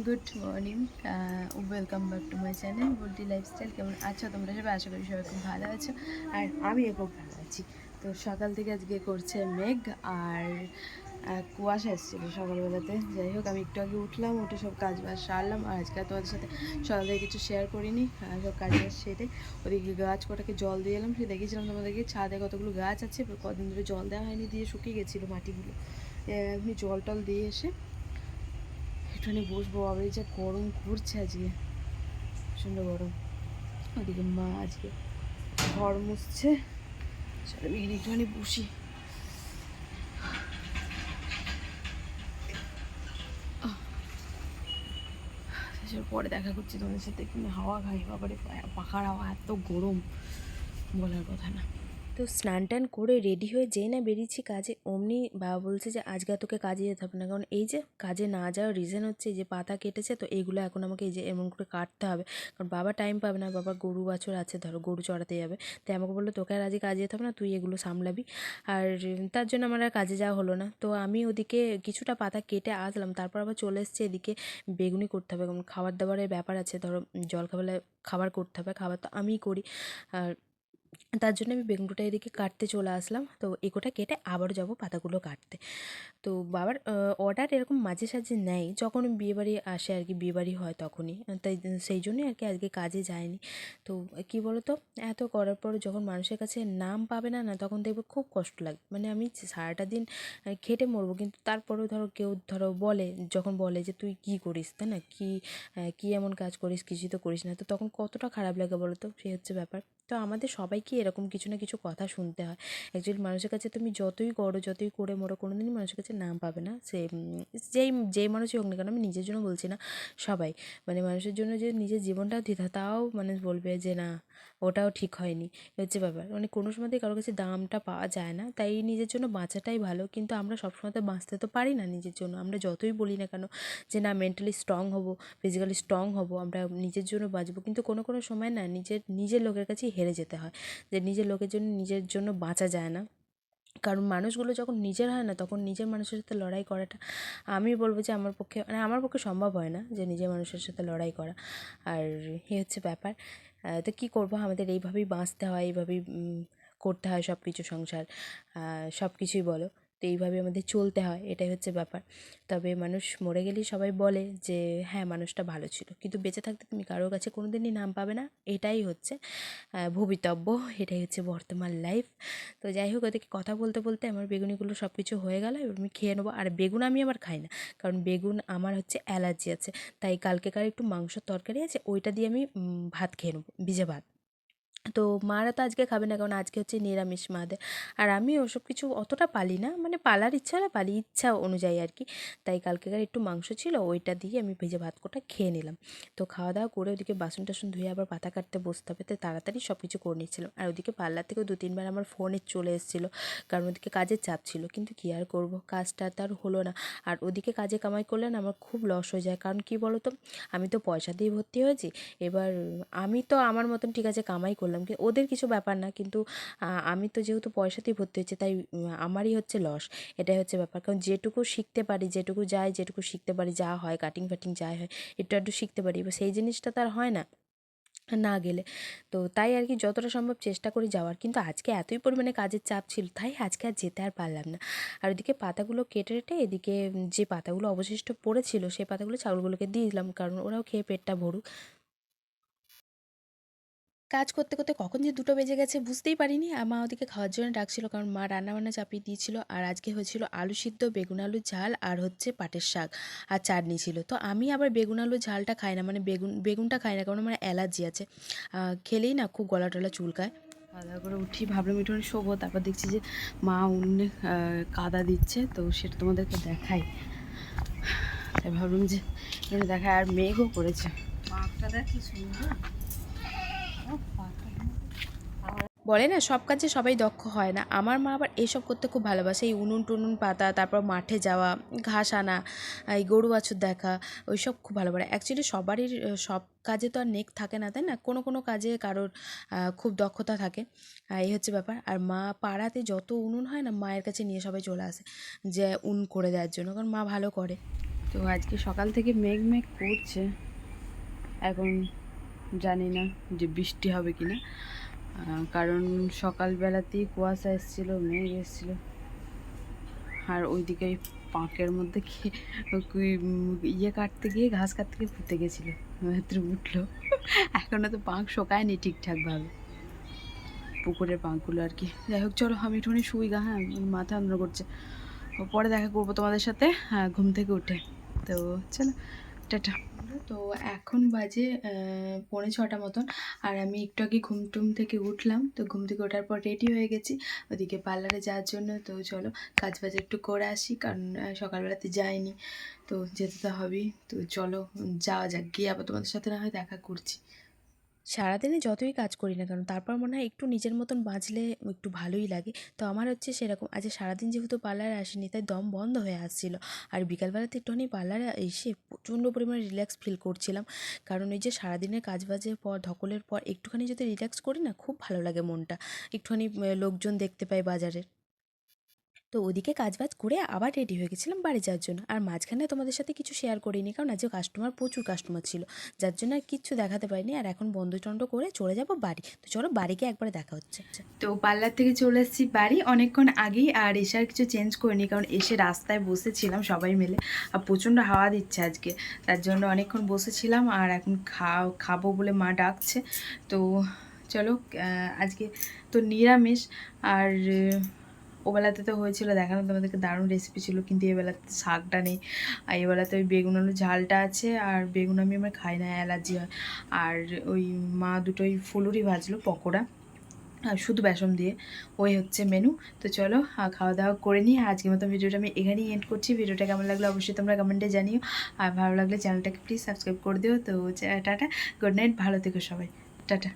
Good morning, welcome back to my channel Bulti lifestyle. কেমন আছো তোমরা সবাই? আশা করি সবাই খুব ভালো আছো, আর আমিও খুব ভালো আছি। তো সকাল থেকে আজকে করছে মেঘ, আর কুয়াশা এসেছিলো সকালবেলাতে। যাই হোক, আমি একটু আগে উঠলাম, উঠে সব কাজ বাজ সারলাম। আর আজকে তোমাদের সাথে সকাল থেকে কিছু শেয়ার করিনি, সব কাজ বাজ সেরে ওদিকে গাছ কটাকে জল দিয়ে এলাম। সে দেখেছিলাম তোমাদেরকে ছাদে কতগুলো গাছ আছে, কদিন ধরে জল দেওয়া হয়নি, দিয়ে শুকিয়ে গেছিলো মাটিগুলো। এমনি জল টল দিয়ে এসে একটুখানি বসবো। আবার এই যে গরম ঘুরছে আজকে, প্রচণ্ড গরম। ওদিকে মা আজকে ঘর মুছছে, চলো আমি একটুখানি বসি। পরে দেখা করছি তোমাদের সাথে, কিন্তু হাওয়া খাই। বাবারে পাখার হাওয়া এত গরম, বলার কথা না। তো স্নান টান করে রেডি হয়ে যেই না বেরিয়েছি কাজে, অমনি বাবা বলছে যে আজকে আর তোকে কাজে যেতে হবে না। কারণ এই যে কাজে না যাওয়ার রিজন হচ্ছে যে পাতা কেটেছে, তো এইগুলো এখন আমাকে এই যে এমন করে কাটতে হবে। কারণ বাবা টাইম পাবে না, বাবা গরু বাছুর আছে, ধরো গরু চড়াতে যাবে। তাই আমাকে বললো তোকে আর আজকে কাজে যেতে হবে না, তুই এগুলো সামলাবি। আর তার জন্য আমার আর কাজে যাওয়া হলো না। তো আমি ওদিকে কিছুটা পাতা কেটে আসলাম, তারপর আবার চলে এসেছি এদিকে বেগুনি করতে হবে। কারণ খাবার দাবারের ব্যাপার আছে, ধরো জলখাবারে খাবার করতে হবে, খাবার তো আমিই করি। আর তার জন্য আমি বেগুনটা এদিকে কাটতে চলে আসলাম। তো এগোটা কেটে আবারও যাব পাতাগুলো কাটতে। তো বাবার অর্ডার এরকম মাঝে সাঝে নেয়, যখন বিয়েবাড়ি আসে আর কি, বিয়েবাড়ি হয় তখনই। তাই সেই জন্যই আর কি আজকে কাজে যায়নি। তো কী বলো তো, এত করার পর যখন মানুষের কাছে নাম পাবে না, তখন দেখবে খুব কষ্ট লাগে। মানে আমি সারাটা দিন খেটে মরবো, কিন্তু তারপরেও ধরো কেউ ধরো বলে, যখন বলে যে তুই কী করিস, তাই না, কী এমন কাজ করিস, কিছুই তো করিস না, তো তখন কতটা খারাপ লাগে বলো তো, সেই হচ্ছে ব্যাপার। তো আমাদের সবাইকে এরকম কিছু না কিছু কথা শুনতে হয়। অ্যাকচুয়ালি মানুষের কাছে তুমি যতই করো, যতই করে মরো, কোনো দিনই মানুষের কাছে নাম পাবে না। সে যেই মানুষই হোক না কেন, আমি নিজের জন্য বলছি না, সবাই মানে মানুষের জন্য যে নিজের জীবনটাও দিতে হয়, তাও মানুষ বলবে যে না, ওটাও ঠিক হয়নি। হচ্ছে ব্যাপার, মানে কোনো সময়তেই কারোর কাছে দামটা পাওয়া যায় না। তাই নিজের জন্য বাঁচাটাই ভালো। কিন্তু আমরা সবসময় তো বাঁচতে তো পারি না নিজের জন্য। আমরা যতই বলি না কেন যে না, মেন্টালি স্ট্রং হব, ফিজিক্যালি স্ট্রং হব, আমরা নিজের জন্য বাঁচবো, কিন্তু কোনো কোনো সময় না নিজের লোকের কাছেই হেরে যেতে হয়। যে নিজের লোকের জন্য নিজের জন্য বাঁচা যায় না। কারণ মানুষগুলো যখন নিজের হয় না, তখন নিজের মানুষের সাথে লড়াই করাটা, আমি বলবো যে আমার পক্ষে সম্ভব হয় না যে নিজের মানুষের সাথে লড়াই করা। আর এই হচ্ছে ব্যাপার। তো কী করবো, আমাদের এইভাবেই বাঁচতে হয়, এইভাবেই করতে হয় সব কিছু, সংসার সব কিছুই বলো। তো এইভাবে আমাদের চলতে হয়, এটাই হচ্ছে ব্যাপার। তবে মানুষ মরে গেলেই সবাই বলে যে হ্যাঁ, মানুষটা ভালো ছিল, কিন্তু বেঁচে থাকতে তুমি কারোর কাছে কোনো দিনই নাম পাবে না। এটাই হচ্ছে ভবিতব্য, এটাই হচ্ছে বর্তমান লাইফ। তো যাই হোক, ওদেরকে কথা বলতে বলতে আমার বেগুনিগুলো সব কিছু হয়ে গেল। এবার আমি খেয়ে নেবো। আর বেগুন আমি আবার খাই না, কারণ বেগুন আমার হচ্ছে অ্যালার্জি আছে। তাই কালকেকার একটু মাংসর তরকারি আছে, ওইটা দিয়ে আমি ভাত খেয়ে নেবো, ভিজে ভাত। তো মারা তো আজকে খাবে না, কারণ আজকে হচ্ছে নিরামিষ মাদের। আর আমি ওসব কিছু অতটা পালি না, মানে পালার ইচ্ছা হলে পালি, ইচ্ছা অনুযায়ী আর কি। তাই কালকেকার একটু মাংস ছিল, ওইটা দিয়ে আমি ভেজে ভাত কোটা খেয়ে নিলাম। তো খাওয়া দাওয়া করে ওদিকে বাসন টাসন ধুয়ে আবার পাতা কাটতে বসতে হবে, তাই তাড়াতাড়ি সব কিছু করে নিচ্ছিলাম। আর ওদিকে পার্লার থেকেও 2-3 বার আমার ফোনে চলে এসেছিলো, কারণ ওদিকে কাজের চাপ ছিল। কিন্তু কী আর করবো, কাজটা তার হলো না। আর ওদিকে কাজে কামাই করলে না আমার খুব লস হয়ে যায়। কারণ কী বলো তো, আমি তো পয়সা দিয়ে ভর্তি হয়েছি। এবার আমি তো আমার মতন ঠিক আছে কামাই করলাম, ওদের কিছু ব্যাপার না, কিন্তু আমি তো যেহেতু পয়সাতেই ভর্তি হচ্ছে, তাই আমারই হচ্ছে লস। এটাই হচ্ছে ব্যাপার। কারণ যেটুকু শিখতে পারি, যেটুকু শিখতে পারি, যা হয় কাটিং ফাটিং যা হয়, একটু একটু শিখতে পারি, এবার সেই জিনিসটা তার হয় না না গেলে। তো তাই আর কি যতটা সম্ভব চেষ্টা করি যাওয়ার। কিন্তু আজকে এতই পরিমাণে কাজের চাপ ছিল, তাই আজকে আর যেতে আর পারলাম না। আর ওদিকে পাতাগুলো কেটে রেটে এদিকে যে পাতাগুলো অবশিষ্ট পড়েছিল, সেই পাতাগুলো ছাগলগুলোকে দিয়ে দিলাম, কারণ ওরাও খেয়ে পেটটা ভরুক। কাজ করতে করতে কখন যে 2টো বেজে গেছে বুঝতেই পারিনি। আর মা ওদিকে খাওয়ার জন্য ডাকছিল, কারণ মা রান্নাবান্না চাপিয়ে দিয়েছিল। আর আজকে হয়েছিল আলু সিদ্ধ, বেগুন আলুর ঝাল, আর হচ্ছে পাটের শাক, আর চাটনি ছিল। তো আমি আবার বেগুন আলুর ঝালটা খাই না, মানে বেগুনটা খাই না, কারণ আমার অ্যালার্জি আছে। খেলেই না খুব গলা টলা চুলকায়। খাওয়া দাওয়া করে উঠি, ভাবলাম একটু শোবো। তারপর দেখছি যে মা উনুনে কাদা দিচ্ছে, তো সেটা তোমাদেরকে দেখাই। তাই ভাবলাম যে এটা দেখায়। আর মেঘও করেছে, মাঠটা দেখ কি সুন্দর। বলে না সব কাজে সবাই দক্ষ হয় না, আমার মা আবার এইসব করতে খুব ভালোবাসে। এই উনুন টুনুন পাতা, তারপর মাঠে যাওয়া, ঘাস আনা, এই গরু বাছুর দেখা, ওইসব খুব ভালো পারে। অ্যাকচুয়ালি সবারই সব কাজে তো আর নেক থাকে না, তাই না, কোনো কোনো কাজে কারোর খুব দক্ষতা থাকে। এই হচ্ছে ব্যাপার। আর মা পাড়াতে যত উনুন হয় না, মায়ের কাছে নিয়ে সবাই চলে আসে যে উনুন করে দেওয়ার জন্য, কারণ মা ভালো করে। তো তো আজকে সকাল থেকে মেঘ মেঘ করছে, এখন জানি না যে বৃষ্টি হবে কি না, কারণ সকালবেলাতেই কুয়াশা এসেছিলো, মেঘ এসেছিলো। আর ওইদিকে ওই পাঁকের মধ্যে ইয়ে কাটতে গিয়ে, ঘাস কাটতে গিয়ে পুঁতে গেছিলো, ভেতরে উঠলো। এখনও তো পাঁক শোকায়নি ঠিকঠাকভাবে, পুকুরের পাঁকগুলো আর কি। যাই হোক, চলো আমি একটুখানি শুই গা, হ্যাঁ মাথা যন্ত্রণা করছে। পরে দেখা করবো তোমাদের সাথে, হ্যাঁ ঘুম থেকে উঠে। তো চলো, টাটা। তো এখন বাজে 6:45 মতন, আর আমি একটু আগে ঘুম টুম থেকে উঠলাম। তো ঘুম থেকে ওঠার পর রেডি হয়ে গেছি ওদিকে পার্লারে যাওয়ার জন্য। তো চলো কাজ বাজ একটু করে আসি, কারণ সকালবেলাতে যাইনি, তো যেতে তো হবেই। তো চলো যাওয়া যাক, গিয়ে আবার তোমাদের সাথে না হয় দেখা করছি। সারাদিনে যতই কাজ করি না কেন, তারপর মনে হয় একটু নিজের মতন বাঁচলে একটু ভালোই লাগে। তো আমার হচ্ছে সেরকম, আজ সারাদিন যেহেতু পার্লারে আসিনি, তাই দম বন্ধ হয়ে আসছিলো। আর বিকালবেলাতে একটুখানি পার্লারে এসে প্রচণ্ড পরিমাণে রিল্যাক্স ফিল করছিলাম, কারণ ওই যে সারাদিনের কাজ বাজের পর, ধকলের পর একটুখানি যদি রিল্যাক্স করি না, খুব ভালো লাগে মনটা। একটুখানি লোকজন দেখতে পাই বাজারের। তো ওদিকে কাজবাজ করে আবার রেডি হয়ে গেছিলাম বাড়ি যাওয়ার জন্য। আর মাঝখানে তোমাদের সাথে কিছু শেয়ার করিনি, কারণ আজকে প্রচুর কাস্টমার ছিল, যার জন্য আর কিচ্ছু দেখাতে পারিনি। আর এখন বন্ধ টন্ধ করে চলে যাব বাড়ি। তো চলো বাড়িকে একবারে দেখা হচ্ছে। তো পার্লার থেকে চলে এসেছি বাড়ি অনেকক্ষণ আগেই, আর এসে আর কিছু চেঞ্জ করিনি, কারণ এসে রাস্তায় বসেছিলাম সবাই মিলে, আর প্রচণ্ড হাওয়া দিচ্ছে আজকে, তার জন্য অনেকক্ষণ বসেছিলাম। আর এখন খাবো বলে মা ডাকছে। তো চলো, আজকে তো নিরামিষ। আর ওবেলাতে তো হয়েছিল দেখানো তোমাদেরকে, দারুণ রেসিপি ছিল, কিন্তু এবেলাতে শাকটা নেই। আর এবেলাতে ওই বেগুন আলু ঝালটা আছে, আর বেগুন আমি আমার খাই না, অ্যালার্জি হয়। আর ওই মা দুটোই ফুলুরি ভাজলো পকোড়া, আর শুধু বেসন দিয়ে, ওই হচ্ছে মেনু। তো চলো খাওয়া দাওয়া করে নিই। আজকের মতো ভিডিওটা আমি এখানেই এন্ড করছি। ভিডিওটা কেমন লাগলো অবশ্যই তোমরা কমেন্টে জানিও, আর ভালো লাগলে চ্যানেলটাকে প্লিজ সাবস্ক্রাইব করে দিও। তো টাটা, গুড নাইট, ভালো থেকো সবাই, টাটা।